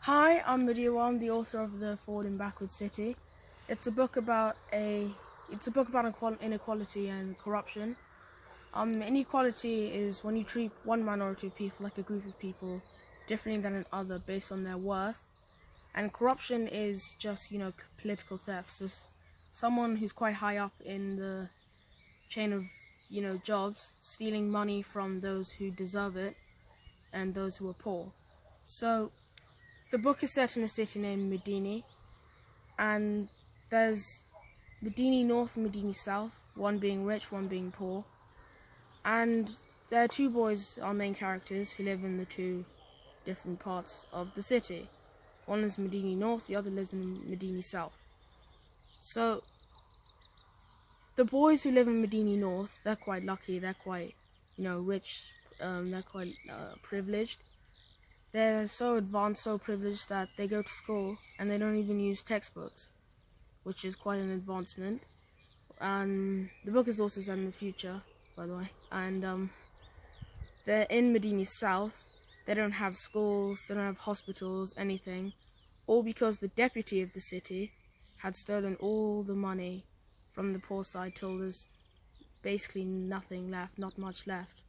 Hi, I'm Madiwa. I'm the author of The Forward and Backward City. It's a book about inequality and corruption. Inequality is when you treat one minority of people, like a group of people, differently than another based on their worth. And corruption is just, political theft. So someone who's quite high up in the chain of, jobs, stealing money from those who deserve it and those who are poor. So the book is set in a city named Medini, and there's Medini North and Medini South, one being rich, one being poor. And there are two boys, our main characters, who live in the two different parts of the city. One is Medini North, the other lives in Medini South. So the boys who live in Medini North, they're quite lucky, they're quite, rich, they're quite privileged. They're so advanced, so privileged that they go to school and they don't even use textbooks, which is quite an advancement. And the book is also set in the future, by the way. And they're in Medini South. They don't have schools, they don't have hospitals, anything. All because the deputy of the city had stolen all the money from the poor side till there's basically nothing left, not much left.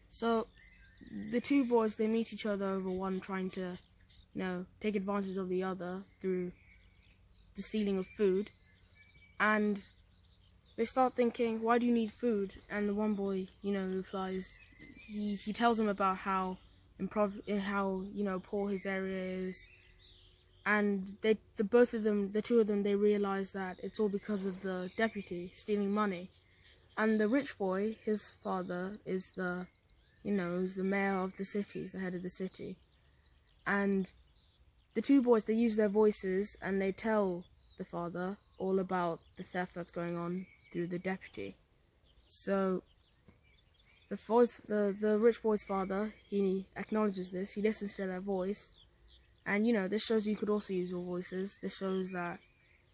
So the two boys, they meet each other over one trying to, take advantage of the other through the stealing of food. And they start thinking, why do you need food? And the one boy, replies, he tells him about how poor his area is. And the two of them, they realize that it's all because of the deputy stealing money. And the rich boy, his father, is the mayor of the city, is the head of the city. And the two boys, they use their voices and they tell the father all about the theft that's going on through the deputy. So the rich boy's father, he acknowledges this, he listens to their voice. And this shows you could also use your voices. This shows that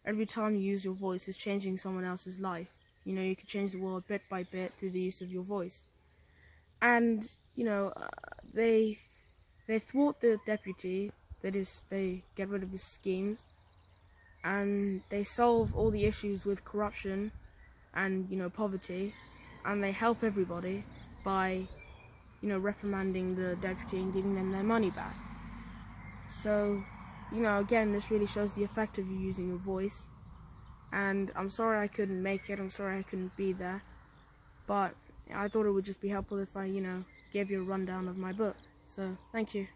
every time you use your voice, it's changing someone else's life. You can change the world bit by bit through the use of your voice. And, they thwart the deputy, that is, they get rid of his schemes, and they solve all the issues with corruption and, poverty, and they help everybody by, reprimanding the deputy and giving them their money back. So, again, this really shows the effect of you using your voice, and I'm sorry I couldn't make it, I'm sorry I couldn't be there, but I thought it would just be helpful if I, gave you a rundown of my book. So, thank you.